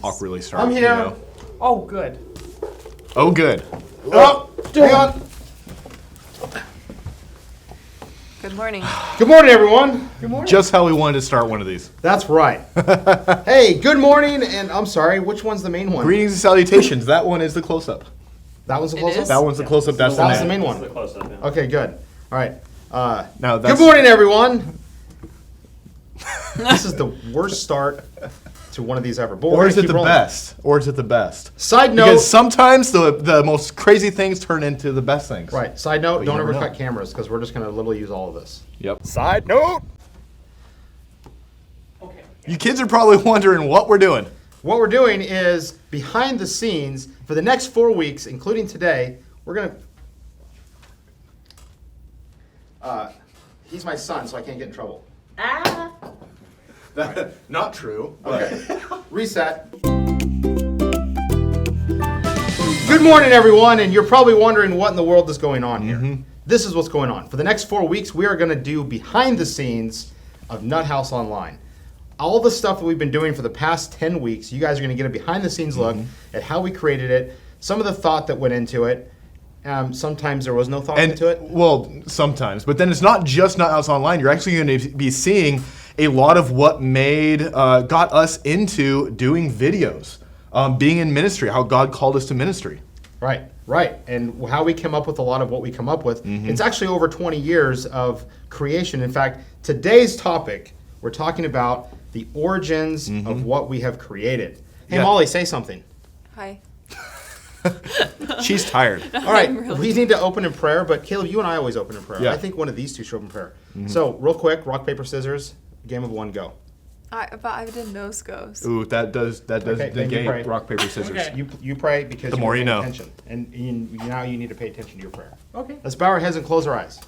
awkwardly start. I'm here. You know? Oh, good. Oh, good. Oh, hang on. Good morning. Good morning, everyone. Good morning. Just how we wanted to start one of these. That's right. Hey, good morning, and I'm sorry, which one's the main one? Greetings and salutations. That one is the close-up. That was the It close-up? is? That one's the close-up. That's That was the the name. main one. Close-up, yeah. Okay, good. All right. No, that's, Good morning, everyone. This is the worst start to one of these ever. But we're Or gonna is it keep the rolling. best? Or is it the best? Side note. Because sometimes the most crazy things turn into the best things. Right. Side note, you don't never ever know. cut cameras because we're just going to literally use all of this. Yep. Side note. You kids are probably wondering what we're doing. What we're doing is behind the scenes for the next 4 weeks, including today, we're going to. He's my son, so I can't get in trouble. Not true. Okay. Reset. Good morning, everyone, and you're probably wondering what in the world is going on here. This is what's going on. For the next 4 weeks, we are going to do behind the scenes of Nuthouse Online. All the stuff that we've been doing for the past 10 weeks, you guys are going to get a behind the scenes look at how we created it, some of the thought that went into it. Sometimes there was no thought into it. Well, sometimes. But then it's not just Nuthouse Online. You're actually going to be seeing a lot of what got us into doing videos, being in ministry, how God called us to ministry. Right, right. And how we came up with a lot of what we come up with. It's actually over 20 years of creation. In fact, today's topic, we're talking about the origins of what we have created. Hey, Yeah. Molly, say something. Hi. She's tired. All right, really we need to open in prayer, but Caleb, you and I always open in prayer. Yeah. I think one of these two should open in prayer. So, real quick, rock, paper, scissors, game of one, go. But I didn't know goes. Ooh, that does Okay, then you pray. negate rock, paper, scissors. Okay. You pray because The you're more you paying know. attention. And now you need to pay attention to your prayer. Okay. Let's bow our heads and close our eyes.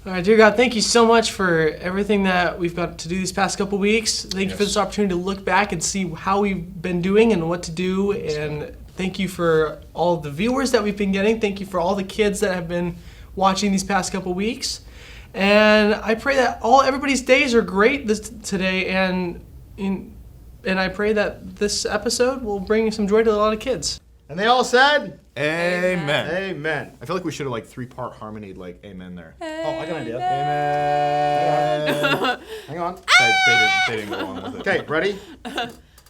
All right, dear God, thank you so much for everything that we've got to do these past couple weeks. Thank you for this opportunity to look back and see how we've been doing and what to do. And thank you for all of the viewers that we've been getting. Thank you for all the kids that have been watching these past couple weeks. And I pray that everybody's days are great today. And I pray that this episode will bring some joy to a lot of kids. And they all said, Amen. Amen. I feel like we should have like 3-part harmony, like amen there. Oh, I got an idea. Amen. Hang on. They didn't go along with it. Okay, ready?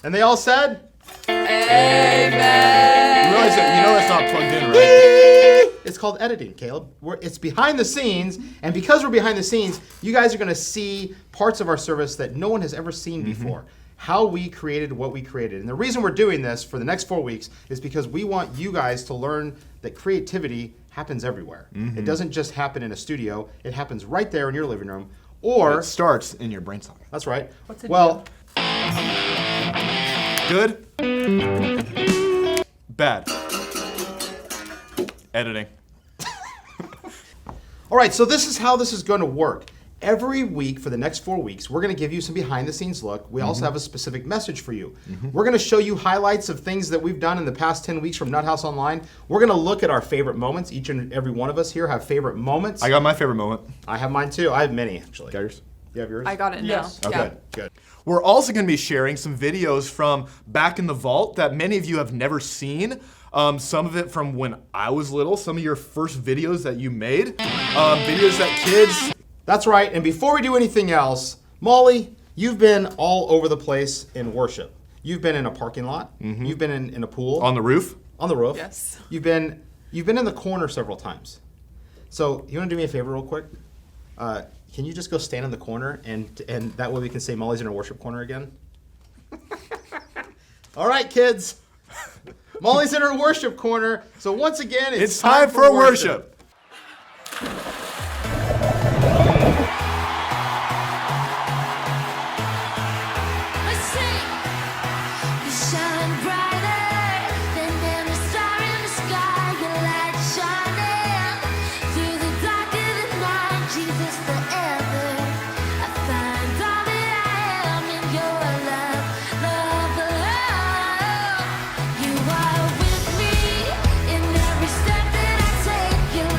And they all said, Amen. You realize that that's not plugged in, right? it's called editing, Caleb. It's behind the scenes, and because we're behind the scenes, you guys are going to see parts of our service that no one has ever seen before. How we created what we created. And the reason we're doing this for the next 4 weeks is because we want you guys to learn that creativity happens everywhere. It doesn't just happen in a studio. It happens right there in your living room. Or, It starts in your brain socket. that's right. What's it Well, Good. Bad. Editing. all right, so this is how this is going to work. Every week for the next 4 weeks, we're going to give you some behind the scenes look. We also have a specific message for you. We're going to show you highlights of things that we've done in the past 10 weeks from Nuthouse Online. We're going to look at our favorite moments. Each and every one of us here have favorite moments. I got my favorite moment. I have mine too. I have many, actually. Got yours? You have yours? I got it Yes. now. Okay, Yeah. good. We're also going to be sharing some videos from back in the vault that many of you have never seen. Some of it from when I was little, some of your first videos that you made, videos that kids... That's right. And before we do anything else, Molly, you've been all over the place in worship. You've been in a parking lot. You've been in a pool. On the roof? On the roof. Yes. You've been in the corner several times. So you want to do me a favor real quick? Can you just go stand in the corner and that way we can say Molly's in her worship corner again? All right, kids. Molly's in her worship corner. So once again, It's time for worship. Let's sing. You shine brighter than any star in the sky. Your light shining through the dark of the night. Jesus, forever I find all that I am in your love, love, love. You are with me in every step that I take. Your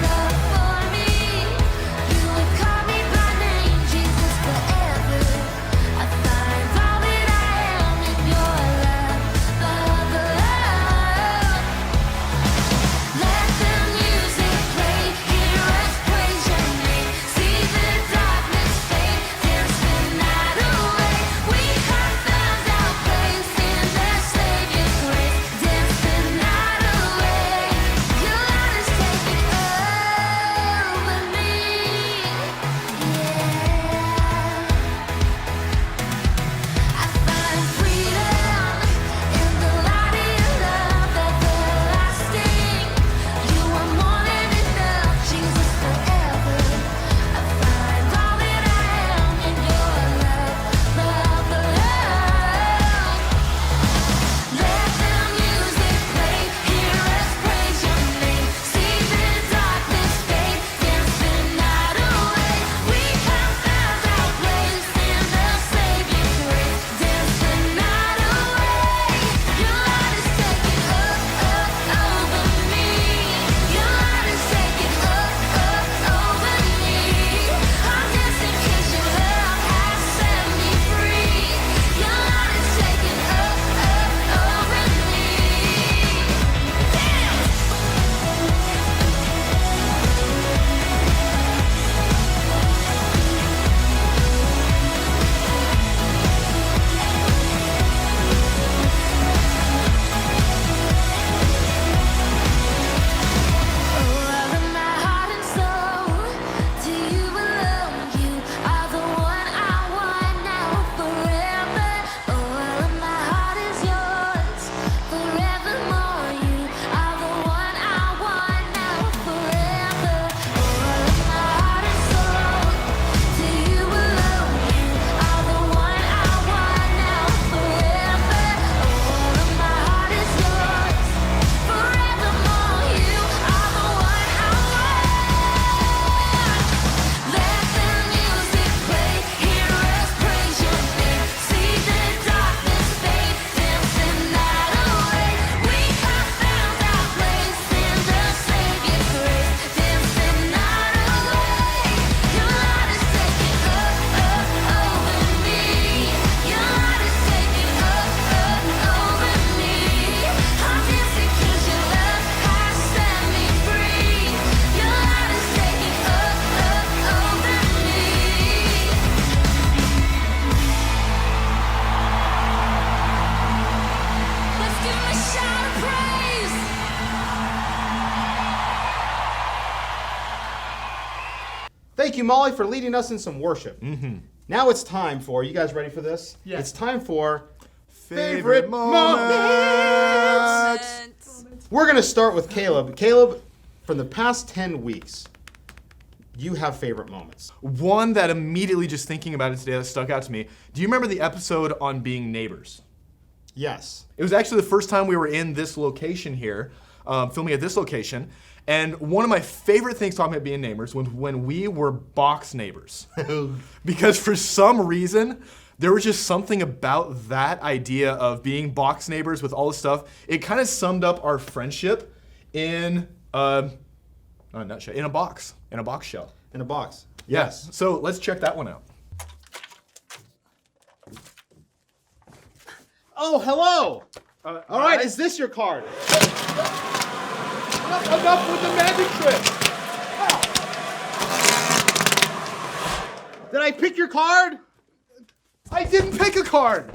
Thank you, Molly, for leading us in some worship. Now it's time for, you guys ready for this? Yes. It's time for Favorite moments. We're going to start with Caleb. Caleb, from the past 10 weeks, you have favorite moments. One that immediately just thinking about it today that stuck out to me. Do you remember the episode on being neighbors? Yes. It was actually the first time we were in this location here, filming at this location. And one of my favorite things talking about being neighbors was when we were box neighbors. Because for some reason, there was just something about that idea of being box neighbors with all this stuff. It kind of summed up our friendship in a nutshell, in a box shell. In a box. Yes. So let's check that one out. Oh, hello. All right, hi. is this your card? Enough with the magic trick. Did I pick your card? I didn't pick a card.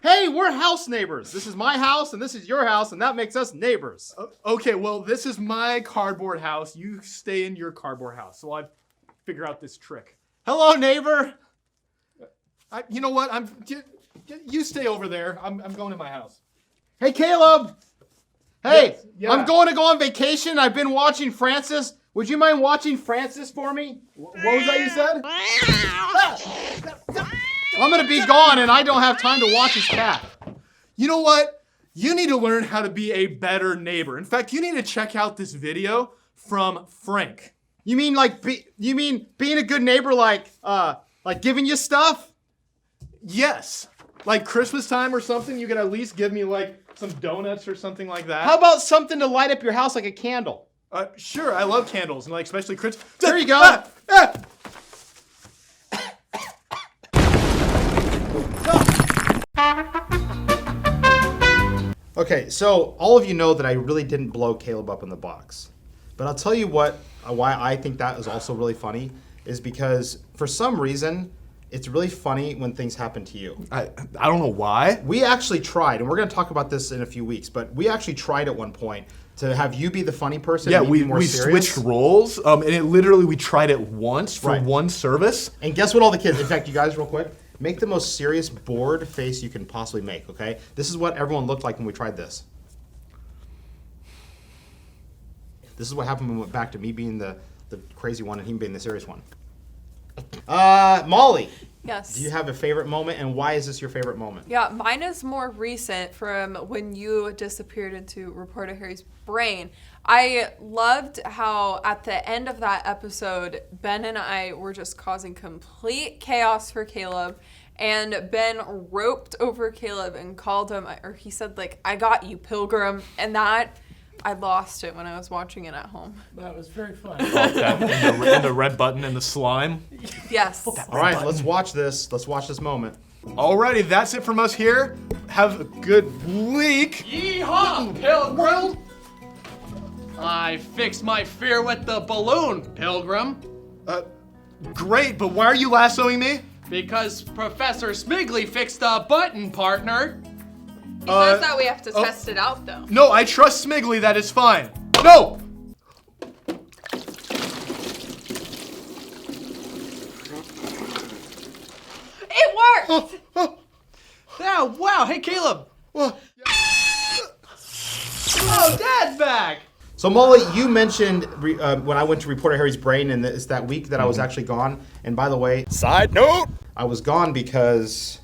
Hey, we're house neighbors. This is my house and this is your house, and that makes us neighbors. Okay, well, this is my cardboard house. You stay in your cardboard house. So I figure out this trick. Hello, neighbor. You know what? You stay over there. I'm going to my house. Hey, Caleb. Hey, Yes, yeah. I'm going to go on vacation. I've been watching Francis. Would you mind watching Francis for me? What was that you said? I'm going to be gone and I don't have time to watch his cat. You know what? You need to learn how to be a better neighbor. In fact, you need to check out this video from Frank. You mean being a good neighbor like giving you stuff? Yes. Like Christmas time or something, you could at least give me like some donuts or something like that. How about something to light up your house like a candle? Sure, I love candles, and like especially Christmas. There you go. Okay, so all of you know that I really didn't blow Caleb up in the box. But I'll tell you why I think that is also really funny is because for some reason, it's really funny when things happen to you. I don't know why. We actually tried, and we're going to talk about this in a few weeks, but we actually tried at one point to have you be the funny person Yeah, and me be more we serious. switched roles, and it literally we tried it once for Right. one service. And guess what all the kids, in fact, you guys real quick, make the most serious bored face you can possibly make, okay? This is what everyone looked like when we tried this. This is what happened when we went back to me being the crazy one and him being the serious one. Molly, Yes. do you have a favorite moment, and why is this your favorite moment? Yeah, mine is more recent from when you disappeared into Reporter Harry's brain. I loved how at the end of that episode, Ben and I were just causing complete chaos for Caleb. And Ben roped over Caleb and called him, or he said, like, I got you, Pilgrim. And that, I lost it when I was watching it at home. That was very fun. And the red button and the slime. Yes. All right, let's watch this. Let's watch this moment. Alrighty, that's it from us here. Have a good week. Yeehaw, Pilgrim! I fixed my fear with the balloon, Pilgrim. Great, but why are you lassoing me? Because Professor Smiggly fixed the button, partner. He says that we have to test it out, though. No, I trust Smiggly. That is fine. No. It worked! Yeah, wow. Hey, Caleb. Well, Oh, Dad's back. So Molly, you mentioned when I went to Reporter Harry's brain, and it's that week that I was actually gone. And by the way, side note. I was gone because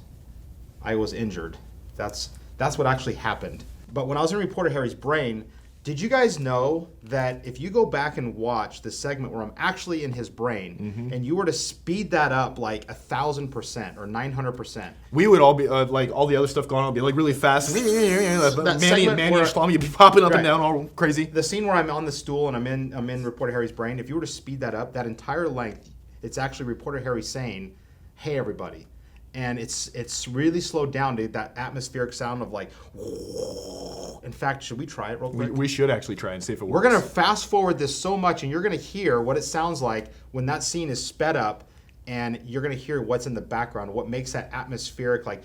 I was injured. That's what actually happened. But when I was in Reporter Harry's brain, did you guys know that if you go back and watch the segment where I'm actually in his brain, and you were to speed that up like 1,000% or 900%, We would all be like all the other stuff going on would be like really fast. Manny segment and where- Schlummy, you'd be popping up Right. and down all crazy. the scene where I'm on the stool and I'm in Reporter Harry's brain, if you were to speed that up, that entire length, it's actually Reporter Harry saying, "Hey everybody," and it's really slowed down to that atmospheric sound of like. In fact, should we try it real quick? We should actually try and see if it works. We're gonna fast forward this so much, and you're gonna hear what it sounds like when that scene is sped up, and you're gonna hear what's in the background, what makes that atmospheric like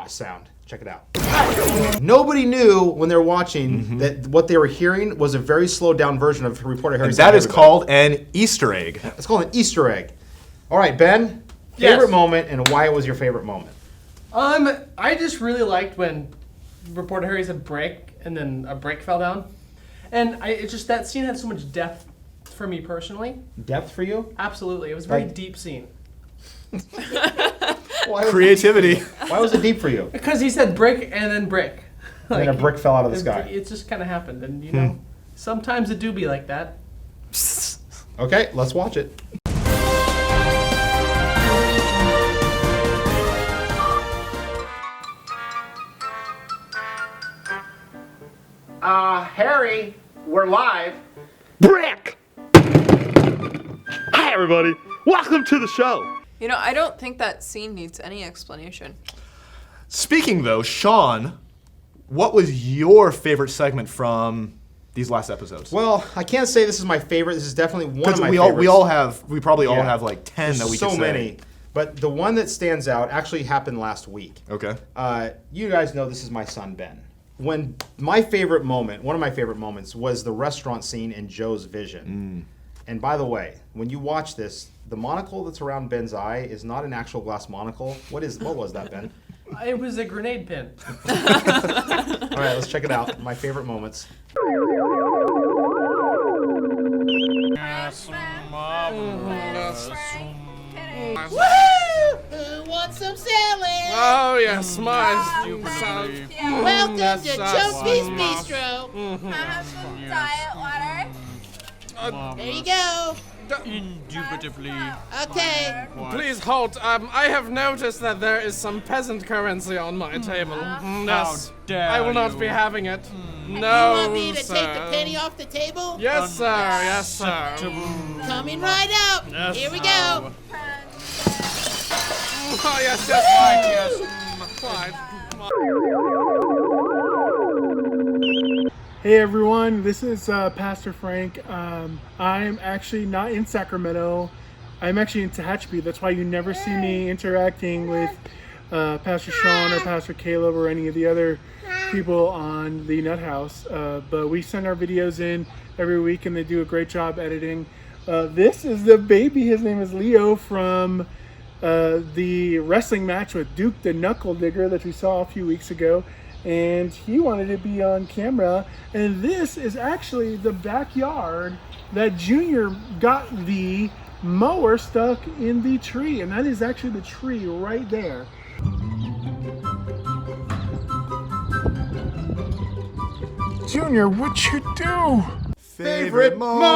sound. Check it out. Nobody knew when they were watching that what they were hearing was a very slowed down version of Reporter Harry's. That is called an Easter egg. It's called an Easter egg. All right, Ben, Yes. favorite moment and why it was your favorite moment. I just really liked when Reporter Harry said break and then a brick fell down. And it's just that scene had so much depth for me personally. Depth for you? Absolutely. It was a very Right. deep scene. Creativity. Why was it deep for you? Because he said brick and then brick. And then a brick fell out of the it- sky. It just kind of happened. And, you know, sometimes it do be like that. Okay, let's watch it. Harry, we're live. Brick! Hi, everybody. Welcome to the show. You know, I don't think that scene needs any explanation. Speaking though, Sean, what was your favorite segment from these last episodes? Well, I can't say this is my favorite. This is definitely one of Because my we favorites. probably all Yeah. have like 10 that we so could say. many. But the one that stands out actually happened last week. Okay. You guys know this is my son, Ben. When my favorite moment, one of my favorite moments, was the restaurant scene in Joe's vision. And by the way, when you watch this, the monocle that's around Ben's eye is not an actual glass monocle. What was that, Ben? It was a grenade pin. All right, let's check it out. My favorite moments. Who wants some salad? Oh yes, my Welcome to Chunky's Bistro. I have some diet water. There you go. Indubitably. Okay. Please halt. I have noticed that there is some peasant currency on my table. Yes, I will not be having it. No, You want me to sir. take the penny off the table? Yes, sir. Yes, sir. Coming right up. Yes, Here we sir. go. Oh yes, yes, quite. Hey everyone, this is Pastor Frank. I'm actually not in Sacramento. I'm actually in Tehachapi. That's why you never see me interacting with Pastor Sean or Pastor Caleb or any of the other people on the Nuthouse. But we send our videos in every week and they do a great job editing. This is the baby. His name is Leo from the wrestling match with Duke the Knuckle Digger that we saw a few weeks ago. And he wanted to be on camera. And this is actually the backyard that Junior got the mower stuck in the tree. And that is actually the tree right there. Junior, what'd you do? Favorite moments.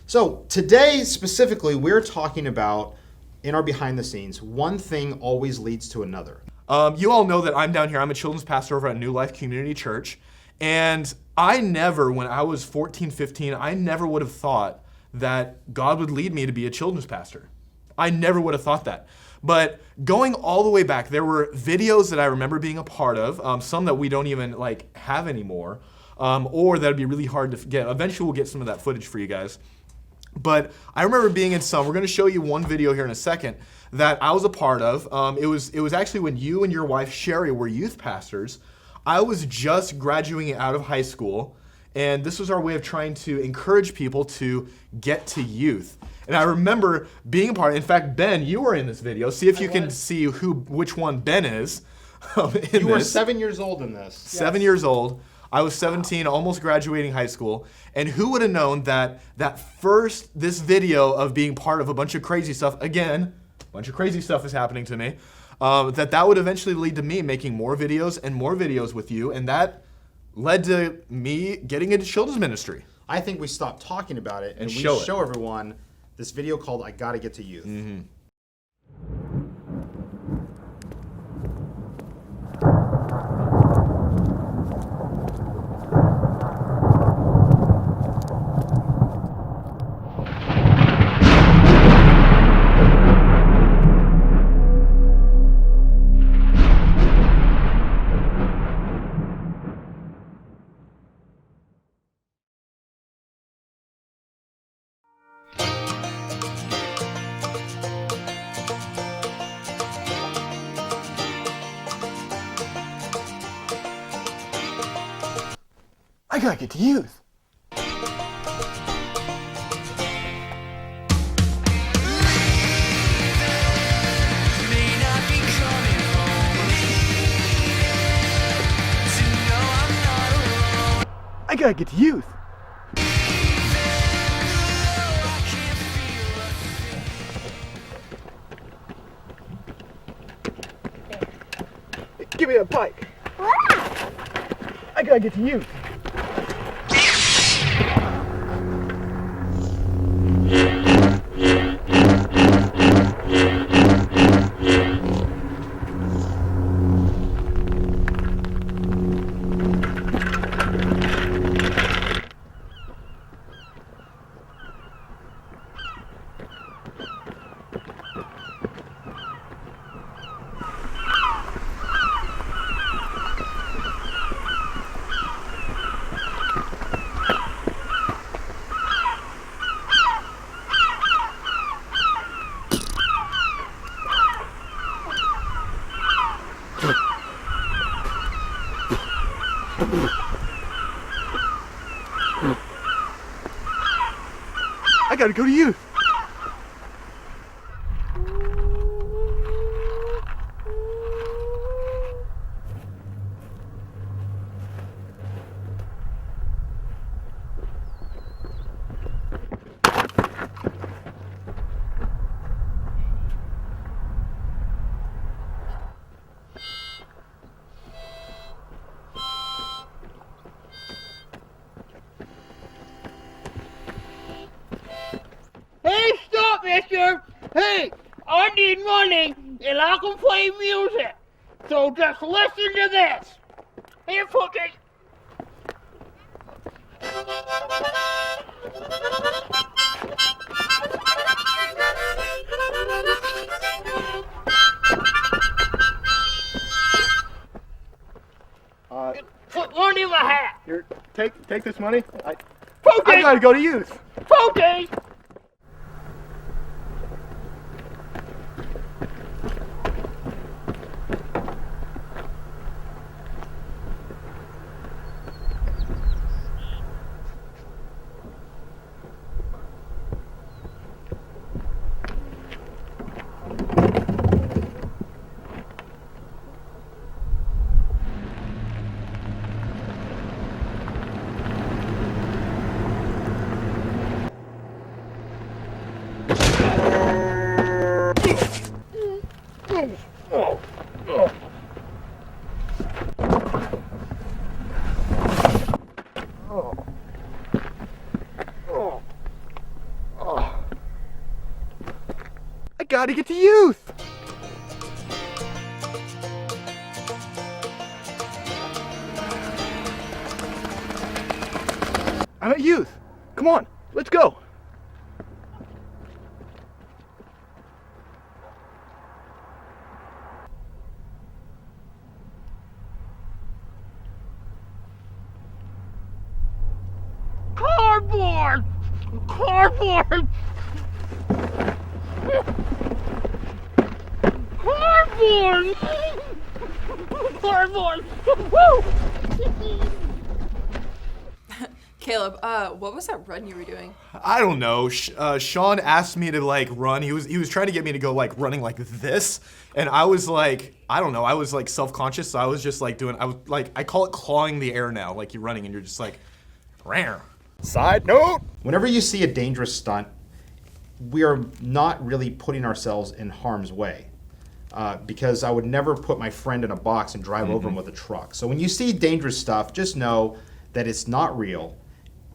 So today specifically, we're talking about, in our behind the scenes, one thing always leads to another. You all know that I'm down here. I'm a children's pastor over at New Life Community Church. And I never, when I was 14, 15, I never would have thought that God would lead me to be a children's pastor. I never would have thought that. But going all the way back, there were videos that I remember being a part of, some that we don't even like have anymore, or that'd be really hard to get. Eventually we'll get some of that footage for you guys. But I remember being in some. We're going to show you one video here in a second that I was a part of. It was actually when you and your wife Sherry were youth pastors. I was just graduating out of high school, and this was our way of trying to encourage people to get to youth. And I remember being a part. In fact, Ben, you were in this video. See if you can see which one Ben is. You were 7 years old in this. 7 years old. I was 17, almost graduating high school. And who would have known that this video of being part of a bunch of crazy stuff, again, a bunch of crazy stuff is happening to me, that would eventually lead to me making more videos with you. And that led to me getting into children's ministry. I think we stopped talking about it and we show it. show everyone this video called I Gotta Get to Youth. I gotta get to youth. I gotta get to youth. Give me that pike. I gotta get to youth. I gotta go to youth. Hey, stop, mister! Hey, I need money and I can play music. So just listen to this. Here, Pookie. Put money in my hat. Here, take this money. I Pookie! gotta go to youth. Pookie! I gotta get to youth. I'm at youth. Come on, let's go. Cardboard! Cardboard! Cardboard! Cardboard! Woo! Caleb, what was that run you were doing? I don't know. Sean asked me to like run. He was trying to get me to go like running like this, and I was like, I don't know. I was like self-conscious, so I was just like doing. I call it clawing the air now. Like you're running and you're just like, rare. Side note. Whenever you see a dangerous stunt, we are not really putting ourselves in harm's way. Because I would never put my friend in a box and drive over him with a truck. So when you see dangerous stuff, just know that it's not real.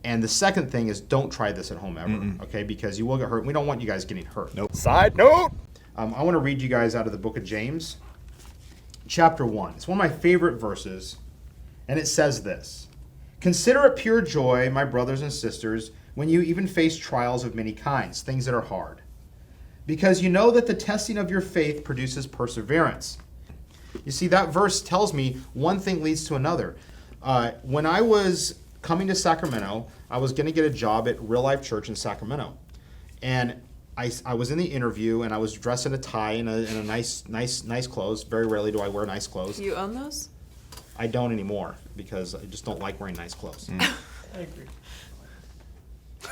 And the second thing is don't try this at home ever, okay? Because you will get hurt. We don't want you guys getting hurt. Nope. Side note. I want to read you guys out of the book of James, chapter 1. It's one of my favorite verses, and it says this. Consider it pure joy, my brothers and sisters, when you even face trials of many kinds, things that are hard. Because you know that the testing of your faith produces perseverance. You see, that verse tells me one thing leads to another. When I was coming to Sacramento, I was going to get a job at Real Life Church in Sacramento. And I was in the interview, and I was dressed in a tie and a nice clothes. Very rarely do I wear nice clothes. You own those? I don't anymore because I just don't like wearing nice clothes. I agree.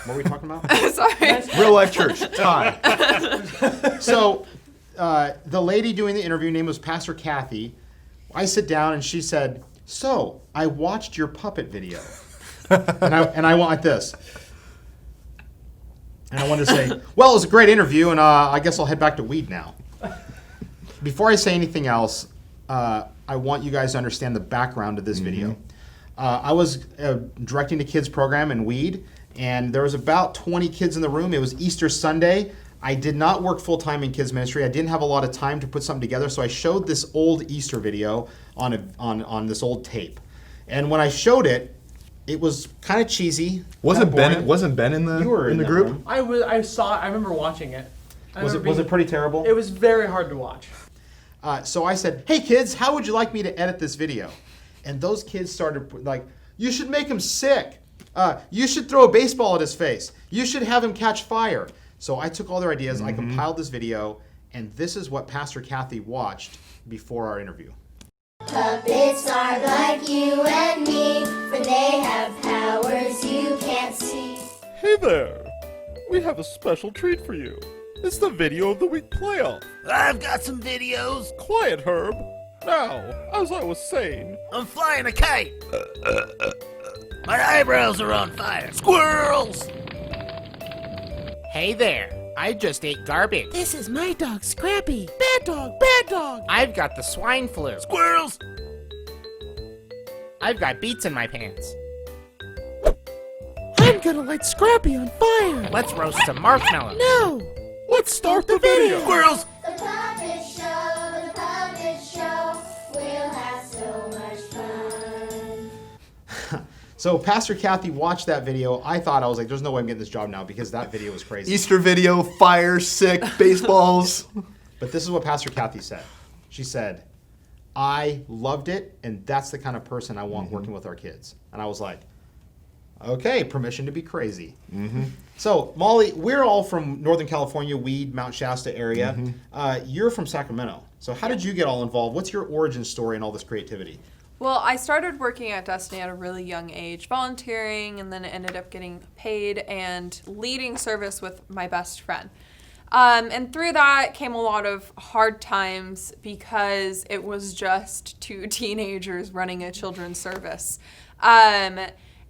What were we talking about? Sorry. Real life church, tie. So the lady doing the interview, name was Pastor Kathy. I sit down and she said, "So I watched your puppet video," and I went like this, and I wanted to say, "Well, it was a great interview, and I guess I'll head back to weed now." Before I say anything else, I want you guys to understand the background of this video. I was directing a kids program in weed, and there was about 20 kids in the room. It was Easter Sunday. I did not work full-time in kids ministry. I didn't have a lot of time to put something together, so I showed this old Easter video on this old tape. And when I showed it, it was kind of cheesy. Wasn't Ben in the You were in the that group? room. I remember watching it. Was it pretty terrible? It was very hard to watch. So I said, "Hey kids, how would you like me to edit this video?" And those kids started like, "You should make him sick. You should throw a baseball at his face. You should have him catch fire." So I took all their ideas, I compiled this video, and this is what Pastor Kathy watched before our interview. Puppets are like you and me, for they have powers you can't see. Hey there! We have a special treat for you. It's the Video of the Week playoff. I've got some videos. Quiet, Herb. Now, as I was saying... I'm flying a kite. My eyebrows are on fire. Squirrels! Hey there, I just ate garbage. This is my dog, Scrappy. Bad dog, bad dog. I've got the swine flu. Squirrels! I've got beets in my pants. I'm gonna light Scrappy on fire. Let's roast some marshmallows. No! Let's start the video! Squirrels! The puppet show, we'll have so much fun. So Pastor Kathy watched that video. I was like, there's no way I'm getting this job now because that video was crazy. Easter video, fire, sick, baseballs. But this is what Pastor Kathy said. She said, "I loved it, and that's the kind of person I want working with our kids." And I was like, okay, permission to be crazy. So Molly, we're all from Northern California, Weed, Mount Shasta area. You're from Sacramento. So how did you get all involved? What's your origin story in all this creativity? Well, I started working at Destiny at a really young age, volunteering, and then ended up getting paid and leading service with my best friend. And through that came a lot of hard times because it was just two teenagers running a children's service.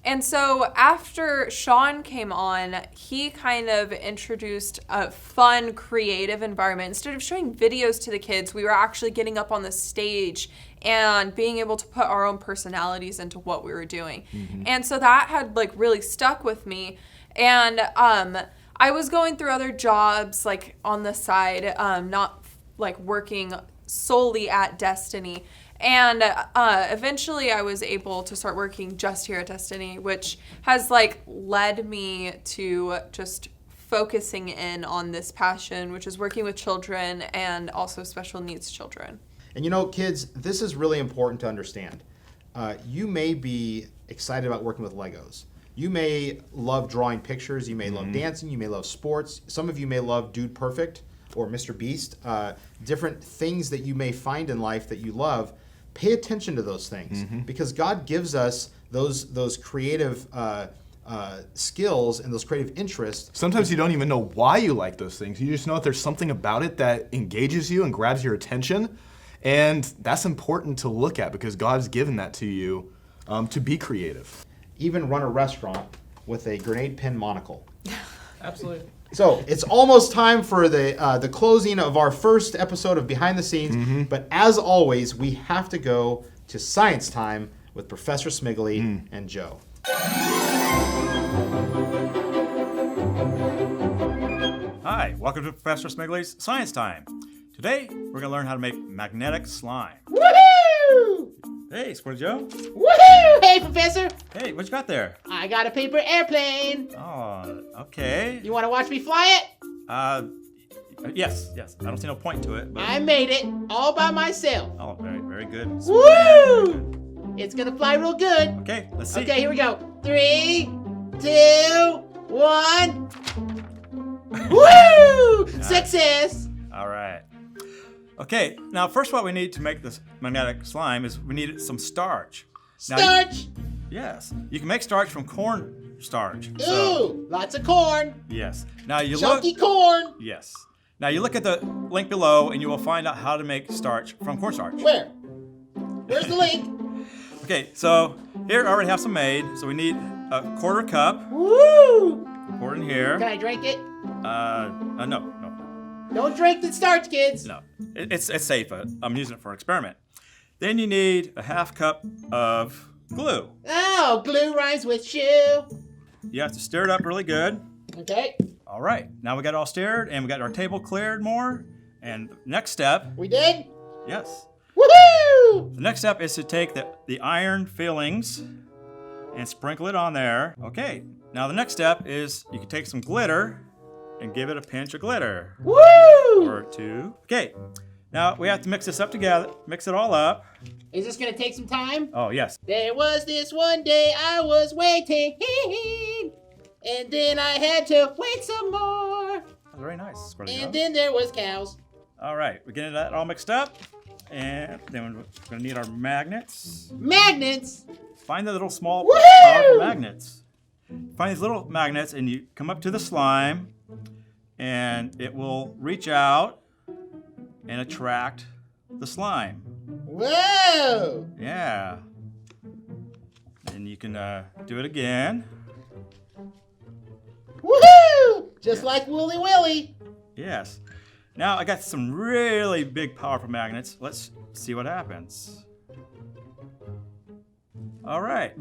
And so after Sean came on, he kind of introduced a fun, creative environment. Instead of showing videos to the kids, we were actually getting up on the stage and being able to put our own personalities into what we were doing. And so that had like really stuck with me. And I was going through other jobs like on the side, not like working solely at Destiny. And eventually I was able to start working just here at Destiny, which has like led me to just focusing in on this passion, which is working with children and also special needs children. And you know, kids, this is really important to understand. You may be excited about working with Legos. You may love drawing pictures. You may love dancing. You may love sports. Some of you may love Dude Perfect or Mr. Beast. Different things that you may find in life that you love. Pay attention to those things because God gives us those creative skills and those creative interests. Sometimes you don't even know why you like those things. You just know that there's something about it that engages you and grabs your attention. And that's important to look at because God's given that to you to be creative. Even run a restaurant with a grenade pin monocle. Absolutely. So it's almost time for the closing of our first episode of Behind the Scenes. But as always, we have to go to science time with Professor Smigley and Joe. Hi, welcome to Professor Smigley's Science Time. Today, we're going to learn how to make magnetic slime. Woohoo! Hey, Squirrel Joe. Woohoo! Hey, Professor. Hey, what you got there? I got a paper airplane. Oh, okay. You want to watch me fly it? Yes. I don't see no point to it, but... I made it all by myself. Oh, very, very good. Woo! Very good. It's gonna fly real good. Okay, let's see. Okay, here we go. 3, 2, 1. Woo! Success. All right. Okay, now first what we need to make this magnetic slime is we need some starch. Starch! Yes, you can make starch from corn starch. Ooh, lots of corn. Yes. Now you Chunky corn. Yes. Now you look at the link below and you will find out how to make starch from cornstarch. Where? Where's the link? Okay, so here I already have some made. So we need a 1/4 cup. Woo! Pour it in here. Can I drink it? No. Don't drink the starch, kids. No, it's safe. I'm using it for an experiment. Then you need a 1/2 cup of glue. Oh, glue rhymes with shoe. You have to stir it up really good. Okay. All right, now we got it all stirred and we got our table cleared more. And the next step. We did? Yes. Woohoo! The next step is to take the iron fillings and sprinkle it on there. Okay, now the next step is you can take some glitter and give it a pinch of glitter. Woo! Or 2. Okay, now we have to mix this up together, mix it all up. Is this gonna take some time? Oh, yes. There was this one day I was waiting, and then I had to wait some more. That's very nice. And then there was cows. All right, we're getting that all mixed up. And then we're gonna need our magnets. Magnets? Find the little small Woo! powerful magnets. Find these little magnets and you come up to the slime and it will reach out and attract the slime. Whoa! Yeah. And you can do it again. Woohoo! Just like Wooly Willy. Yes. Now I got some really big powerful magnets. Let's see what happens. All right.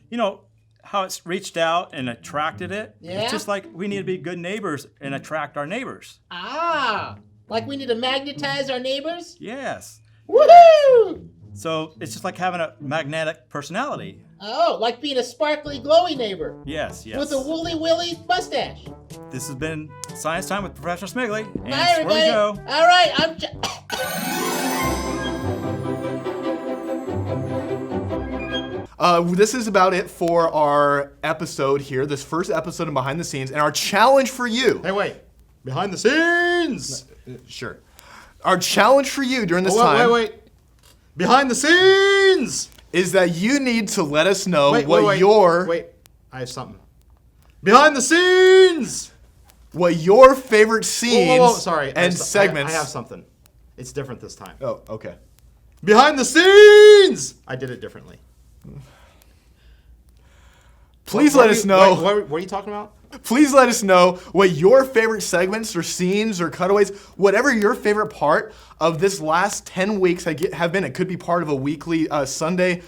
You know how it's reached out and attracted it? Yeah. It's just like we need to be good neighbors and attract our neighbors. Ah, like we need to magnetize our neighbors? Yes. Woohoo! So it's just like having a magnetic personality. Oh, like being a sparkly, glowy neighbor. Yes, yes. With a Wooly Willy mustache. This has been Science Time with Professor Smigley. And Bye, everybody. Swirly Joe. All right, This is about it for our episode here, this first episode of Behind the Scenes, and our challenge for you. Hey, wait. Behind the scenes! Sure. Our challenge for you during this time. Wait. Behind the scenes! Is that you need to let us know Wait, I have something. Behind the scenes! What your favorite scenes Sorry. and segments. I have something. It's different this time. Oh, okay. Behind the scenes! I did it differently. Please let us know. What are you talking about? Please let us know what your favorite segments or scenes or cutaways, whatever your favorite part of this last 10 weeks have been. It could be part of a weekly Sunday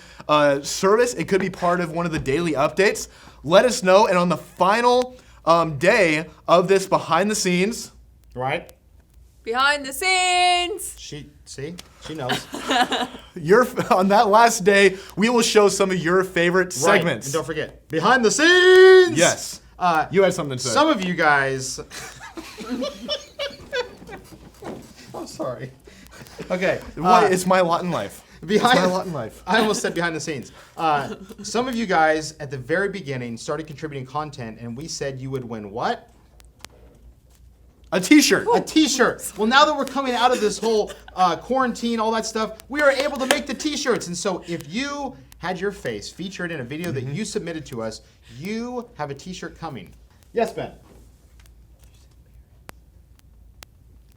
service. It could be part of one of the daily updates. Let us know. And on the final day of this behind the scenes. Right. Behind the scenes. She knows. On that last day, we will show some of your favorite segments. And don't forget, behind the scenes. Yes. You had something to say. Some of you guys. I'm sorry. Okay. It's my lot in life. It's my lot in life. I almost said behind the scenes. Some of you guys at the very beginning started contributing content, and we said you would win what? A t-shirt. A t-shirt. Well, now that we're coming out of this whole quarantine, all that stuff, we are able to make the t-shirts. And so if you had your face featured in a video that you submitted to us, you have a t-shirt coming. Yes, Ben?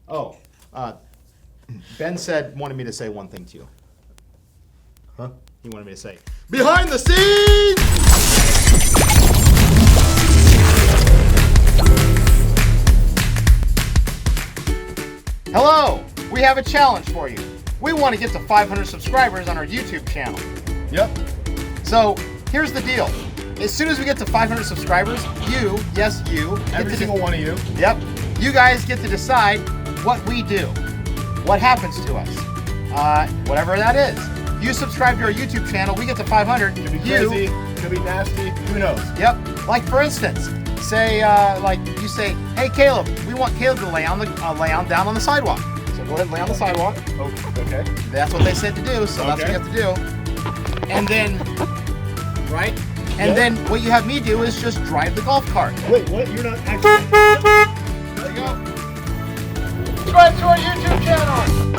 Oh, Ben wanted me to say one thing to you. Huh? He wanted me to say, behind the scenes! Hello! We have a challenge for you. We want to get to 500 subscribers on our YouTube channel. Yep. So, here's the deal. As soon as we get to 500 subscribers, you, yes, you. Every single one of you. Yep. You guys get to decide what we do. What happens to us. Whatever that is. You subscribe to our YouTube channel, we get to 500. Could be crazy, could be nasty, who knows? Yep. Like, for instance, say, you say, hey, Caleb, we want Caleb to lay down on the sidewalk. So go ahead and lay on the sidewalk. Okay. That's what they said to do, so that's what you have to do. And then, right? And then what you have me do is just drive the golf cart. Wait, what? You're not actually... There you go. Subscribe to our YouTube channel.